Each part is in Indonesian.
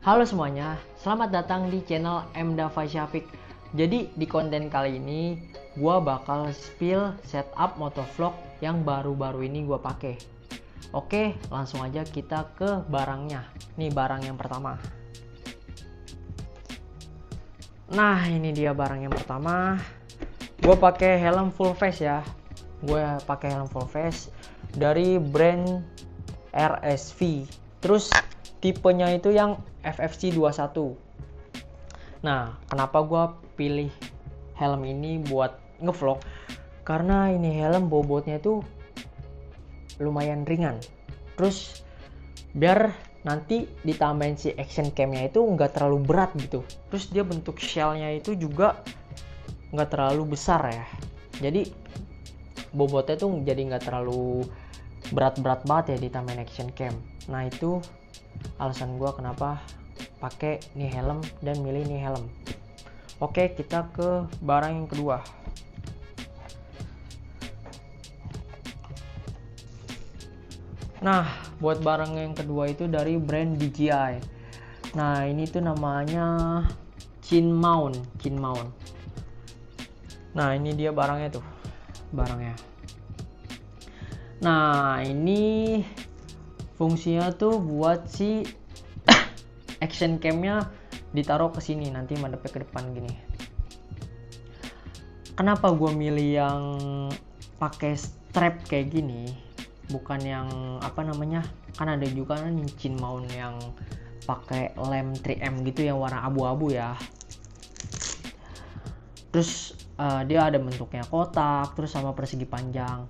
Halo semuanya, selamat datang di channel M. Dava Syafiq. Jadi di konten kali ini gua bakal spill setup motovlog yang baru-baru ini gua pakai. Oke, langsung aja kita ke barangnya. Nih barang yang pertama. Nah, ini dia barang yang pertama. Gua pakai helm full face ya. Gue pakai helm full face dari brand RSV. Terus tipenya itu yang FFC 21. Nah, kenapa gue pilih helm ini buat ngevlog? Karena ini helm bobotnya itu lumayan ringan. Terus biar nanti ditambahin si action camnya itu nggak terlalu berat gitu. Terus dia bentuk shellnya itu juga nggak terlalu besar ya. Jadi bobotnya tuh jadi nggak terlalu berat-berat banget ya ditambahin action cam. Nah itu alasan gue kenapa pakai nih helm dan milih nih helm. Oke, kita ke barang yang kedua. Nah, buat barang yang kedua itu dari brand DJI. Nah, ini tuh namanya Chin Mount. Nah, ini dia barangnya tuh. Nah, ini fungsinya tuh buat si action camnya ditaruh ke sini, nanti madepnya ke depan gini. Kenapa gue milih yang pakai strap kayak gini, bukan yang apa namanya, kan ada juga kan Chin Mount yang pakai lem 3M gitu yang warna abu-abu ya. Terus dia ada bentuknya kotak, terus sama persegi panjang.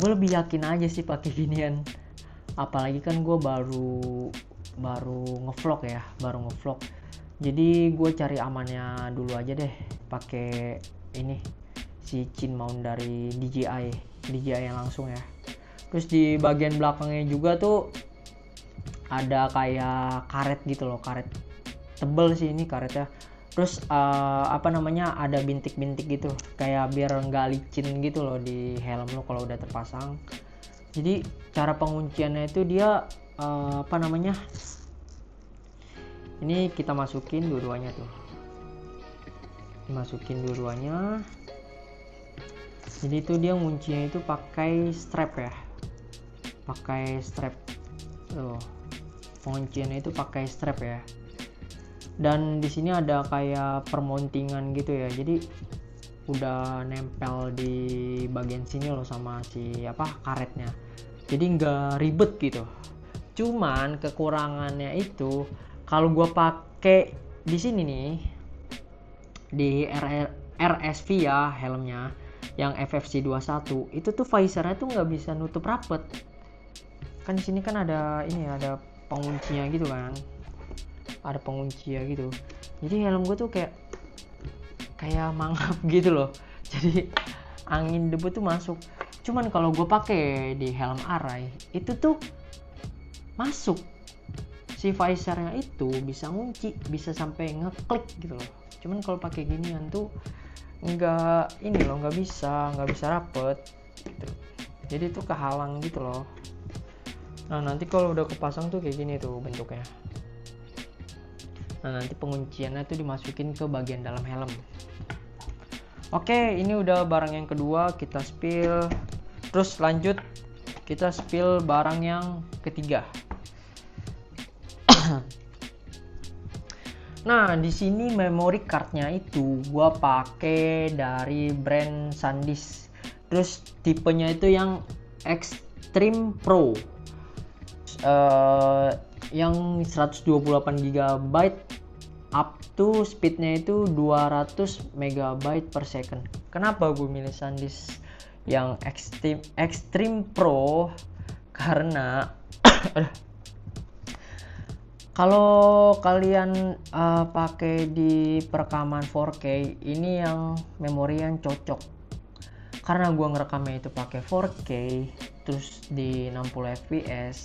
Gue lebih yakin aja sih pakai ginian. Apalagi kan gue baru ngevlog ya, jadi gue cari amannya dulu aja deh, pakai ini si Chin Mount dari DJI yang langsung ya. Terus di bagian belakangnya juga tuh ada kayak karet gitu loh, karet tebel sih ini karetnya. Terus apa namanya, ada bintik-bintik gitu kayak biar nggak licin gitu loh di helm lo kalau udah terpasang. Jadi cara pengunciannya itu dia apa namanya, ini kita masukin dua-duanya tuh, jadi itu dia nguncinya itu pakai strap ya, tuh pengunciannya itu pakai strap ya. Dan di sini ada kayak permountingan gitu ya, jadi udah nempel di bagian sini loh sama si apa karetnya, jadi nggak ribet gitu. Cuman kekurangannya itu kalau gue pakai di sini nih di RSV ya helmnya yang FFC 21 itu tuh visornya tuh nggak bisa nutup rapet. Kan di sini kan ada ini, ada penguncinya gitu kan, gitu. Jadi helm gue tuh kayak mangap gitu loh, jadi angin debu tuh masuk. Cuman kalau gue pakai di helm Arai itu tuh masuk, si visornya itu bisa ngunci, bisa sampai ngeklik gitu loh. Cuman kalau pakai ginian tuh nggak bisa rapet gitu. Jadi tuh kehalang gitu loh. Nah nanti kalau udah kepasang tuh kayak gini tuh bentuknya. Nah nanti pengunciannya tuh dimasukin ke bagian dalam helm. Oke, ini udah barang yang kedua kita spill. Terus lanjut kita spill barang yang ketiga. Nah di sini memory cardnya itu gua pakai dari brand SanDisk. Terus tipenya itu yang Extreme Pro, yang 128 GB, up to speednya itu 200 MB per second. Kenapa gue milih SanDisk yang Extreme Pro? Karena kalau kalian pakai di perekaman 4K ini yang memori yang cocok. Karena gue ngerekamnya itu pakai 4K terus di 60 fps.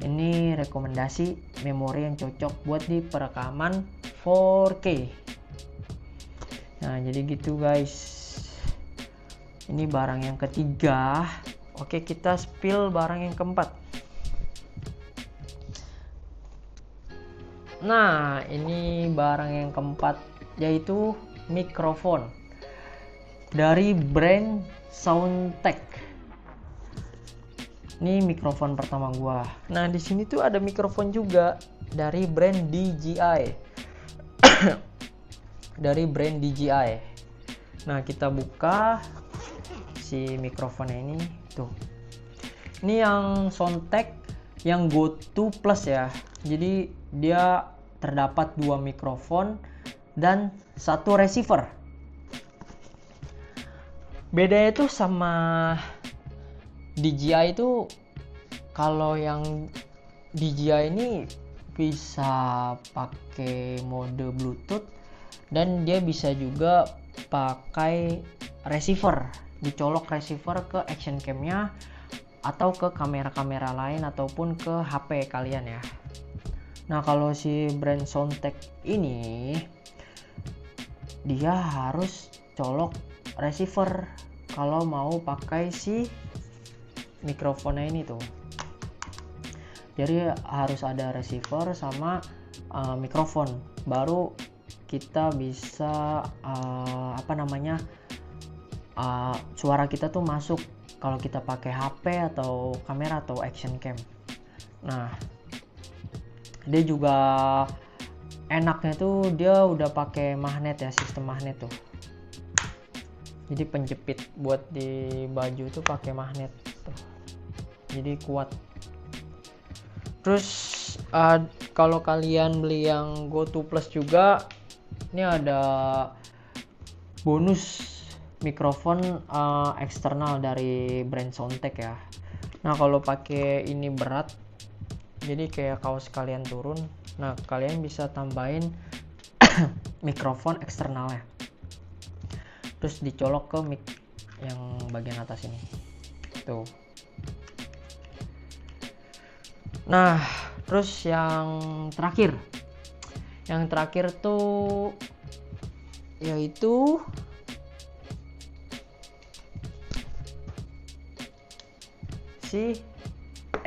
Ini rekomendasi memori yang cocok buat di perekaman 4K. Nah jadi gitu guys, ini barang yang ketiga. Oke, kita spill barang yang keempat. Nah, ini barang yang keempat, yaitu mikrofon dari brand Soundtek. Ini mikrofon pertama gua. Nah, di sini tuh ada mikrofon juga dari brand DJI. Dari brand DJI. Nah, kita buka si mikrofonnya ini tuh. Ini yang Soundtek yang Go 2 Plus ya. Jadi dia terdapat 2 mikrofon dan 1 receiver. Bedanya itu sama DJI itu, kalau yang DJI ini bisa pakai mode Bluetooth dan dia bisa juga pakai receiver, dicolok receiver ke action cam-nya atau ke kamera-kamera lain ataupun ke HP kalian ya. Nah, kalau si brand Soundtek ini dia harus colok receiver kalau mau pakai si mikrofonnya ini tuh. Jadi harus ada receiver sama mikrofon, baru kita bisa suara kita tuh masuk kalau kita pakai HP atau kamera atau action cam. Nah, dia juga enaknya tuh dia udah pakai magnet ya, sistem magnet tuh. Jadi penjepit buat di baju tuh pakai magnet tuh. Jadi kuat. Terus kalau kalian beli yang Go 2 Plus juga, ini ada bonus mikrofon eksternal dari brand Soundtek ya. Nah, kalau pakai ini berat, jadi kayak kaos kalian turun. Nah, kalian bisa tambahin mikrofon eksternalnya, terus dicolok ke mic yang bagian atas ini tuh. Nah, terus yang terakhir tuh yaitu si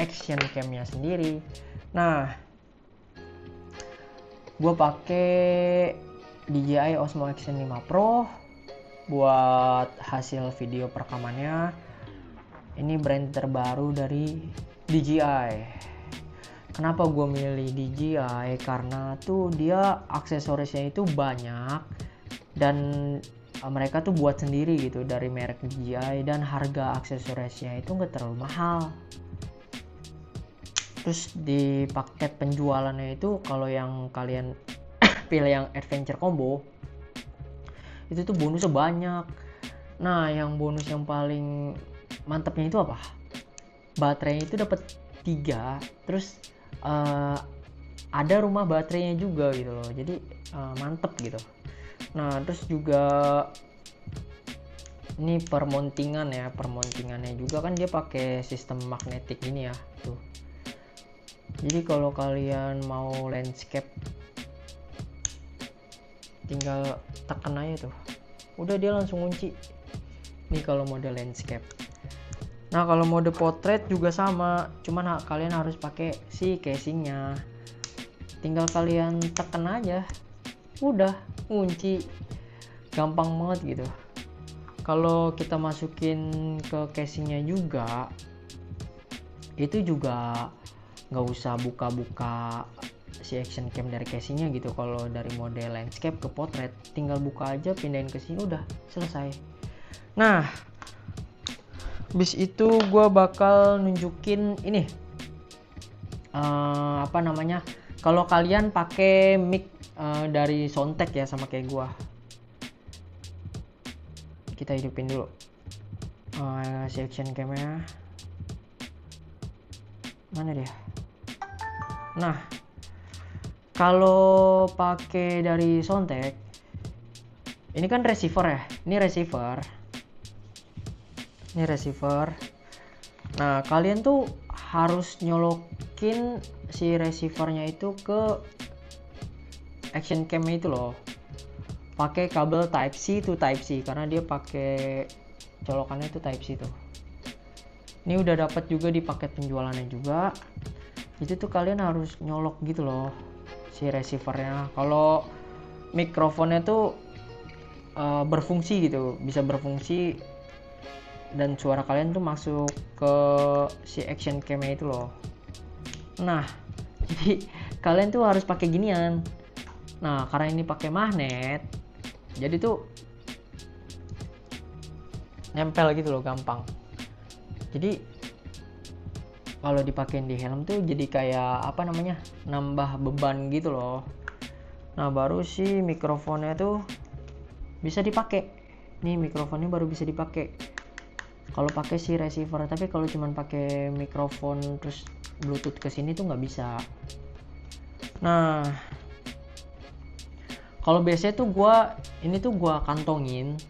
action cam-nya sendiri. Nah, gue pakai DJI Osmo Action 5 Pro buat hasil video perekamannya. Ini brand terbaru dari DJI. Kenapa gue milih DJI? Karena tuh dia aksesorisnya itu banyak dan mereka tuh buat sendiri gitu dari merek DJI, dan harga aksesorisnya itu nggak terlalu mahal. Terus di paket penjualannya itu, kalau yang kalian pilih yang adventure combo itu tuh bonusnya banyak. Nah, yang bonus yang paling mantapnya itu apa? Baterainya itu dapat 3, terus ada rumah baterainya juga gitu loh. Jadi mantep gitu. Nah, terus juga ini permountingannya juga kan dia pakai sistem magnetik ini ya tuh. Jadi kalau kalian mau landscape, tinggal tekan aja tuh, udah dia langsung kunci. Ini kalau mode landscape. Nah, kalau mode portrait juga sama, cuman kalian harus pakai si casingnya. Tinggal kalian tekan aja, udah kunci, gampang banget gitu. Kalau kita masukin ke casingnya juga, itu juga nggak usah buka-buka si action cam dari casingnya gitu. Kalau dari mode landscape ke portrait, tinggal buka aja, pindahin ke sini, udah selesai. Nah, habis itu gue bakal nunjukin ini kalau kalian pakai mic dari Soundtek ya, sama kayak gue. Kita hidupin dulu si action cam-nya. Mana dia? Nah, kalau pakai dari Soundtek, ini kan receiver ya. Ini receiver. Nah, kalian tuh harus nyolokin si receivernya itu ke action cam itu loh. Pakai kabel Type C to Type C, karena dia pakai colokannya itu Type C tuh. Ini udah dapat juga di paket penjualannya juga. Itu tuh kalian harus nyolok gitu loh si receivernya. Kalau mikrofonnya tuh berfungsi gitu, bisa berfungsi dan suara kalian tuh masuk ke si action cam-nya itu loh. Nah, jadi kalian tuh harus pakai ginian. Nah, karena ini pakai magnet, jadi tuh nempel gitu loh, gampang. Jadi kalau dipakein di helm tuh jadi kayak apa namanya, nambah beban gitu loh. Nah, baru si mikrofonnya tuh bisa dipakai. Nih mikrofonnya baru bisa dipakai kalau pakai si receiver. Tapi kalau cuman pakai mikrofon terus bluetooth ke sini tuh nggak bisa. Nah, kalau biasanya tuh gua kantongin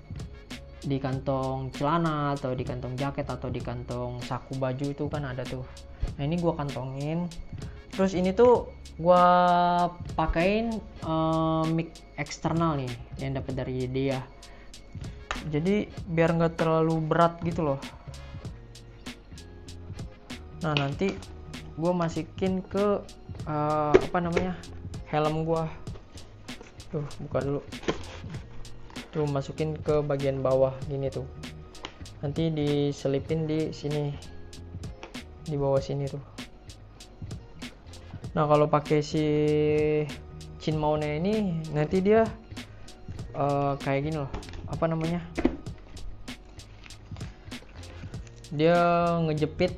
di kantong celana atau di kantong jaket atau di kantong saku baju itu kan ada tuh. Nah, ini gua kantongin. Terus ini tuh gua pakein mic eksternal nih yang dapat dari dia. Jadi biar nggak terlalu berat gitu loh. Nah, nanti gue masukin ke apa namanya, helm gue. Tuh, buka dulu. Tuh, masukin ke bagian bawah gini tuh. Nanti diselipin di sini, di bawah sini tuh. Nah, kalau pakai si chin mount-nya ini nanti dia kayak gini loh, apa namanya, dia ngejepit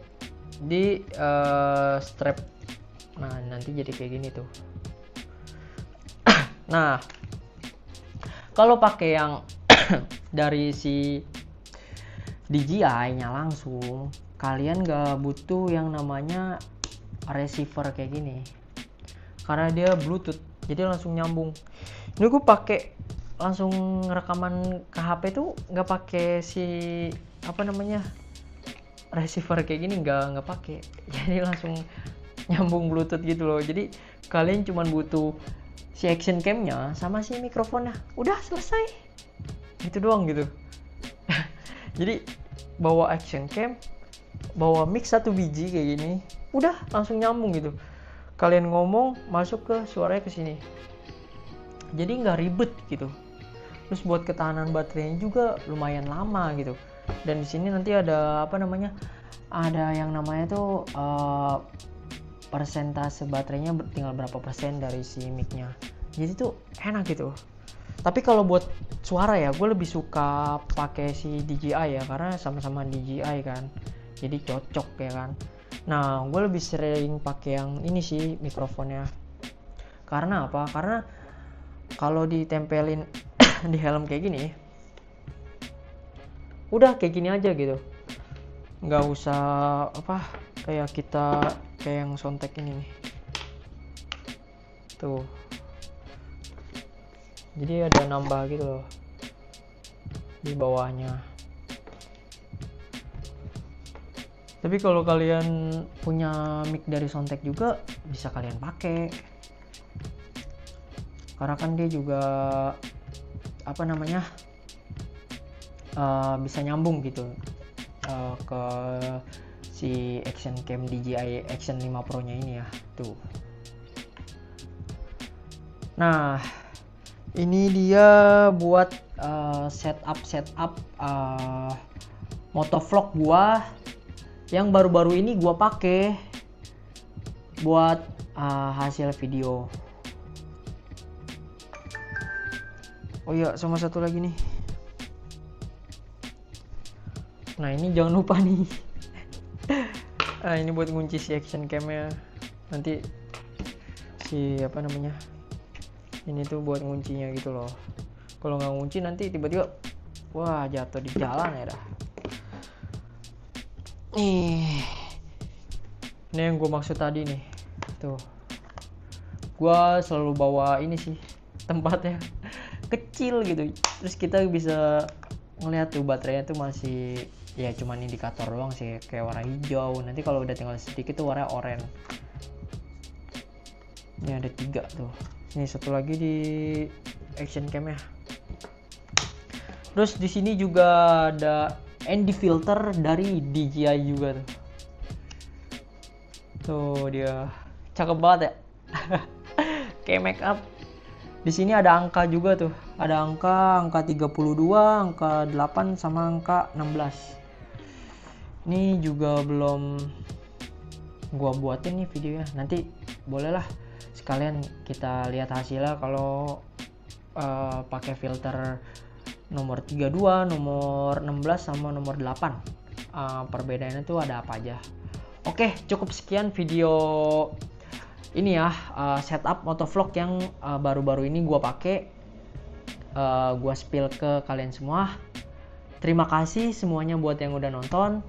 di strap. Nah, nanti jadi kayak gini tuh. Nah, kalau pakai yang dari si DJI nya langsung, kalian gak butuh yang namanya receiver kayak gini karena dia bluetooth, jadi langsung nyambung. Ini gue pakai langsung rekaman ke HP tuh nggak pakai si apa namanya receiver kayak gini, nggak pakai, jadi langsung nyambung bluetooth gitu loh. Jadi kalian cuma butuh si action cam-nya sama si mikrofonnya, udah selesai, gitu doang gitu. Jadi bawa action cam, bawa mic 1 biji kayak gini, udah langsung nyambung gitu. Kalian ngomong masuk ke suaranya ke sini, jadi nggak ribet gitu. Terus buat ketahanan baterainya juga lumayan lama gitu. Dan di sini nanti ada apa namanya, ada yang namanya tuh persentase baterainya tinggal berapa persen dari si mic-nya. Jadi tuh enak gitu. Tapi kalau buat suara ya, gue lebih suka pakai si DJI ya, karena sama-sama DJI kan, jadi cocok ya kan. Nah, gue lebih sering pakai yang ini sih mikrofonnya. Karena apa? Karena kalau ditempelin di helm kayak gini, udah kayak gini aja gitu, nggak usah apa kayak kita kayak yang Soundtek ini nih tuh. Jadi ada nambah gitu loh di bawahnya. Tapi kalau kalian punya mic dari Soundtek juga bisa kalian pakai, karena kan dia juga apa namanya bisa nyambung gitu ke si action cam DJI Action 5 Pro nya ini ya tuh. Nah, ini dia buat setup motovlog gua yang baru-baru ini gua pakai buat hasil video. Oh iya, sama satu lagi nih. Nah, ini jangan lupa nih. Ini buat ngunci si action cam-nya. Nanti si apa namanya, ini tuh buat nguncinya gitu loh. Kalau nggak ngunci nanti tiba-tiba wah jatuh di jalan ya dah. Ini yang gue maksud tadi nih. Tuh, gue selalu bawa ini sih, tempatnya kecil gitu, terus kita bisa ngeliat tuh baterainya tuh masih ya cuman indikator doang sih, kayak warna hijau. Nanti kalau udah tinggal sedikit tuh warna oranye. Ini ada 3 tuh. Ini satu lagi di action cam ya. Terus di sini juga ada ND filter dari DJI juga tuh. Tuh dia, cakep banget ya. kayak make up. Di sini ada angka juga tuh, ada angka 32, angka 8 sama angka 16. Ini juga belum gua buatin nih videonya, nanti bolehlah sekalian kita lihat hasilnya kalau pakai filter nomor 32, nomor 16 sama nomor 8. Perbedaannya tuh ada apa aja. Oke, cukup sekian video ini ya, setup motovlog yang baru-baru ini gua pakai, gua spill ke kalian semua. Terima kasih semuanya buat yang udah nonton.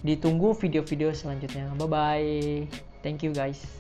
Ditunggu video-video selanjutnya. Bye bye. Thank you guys.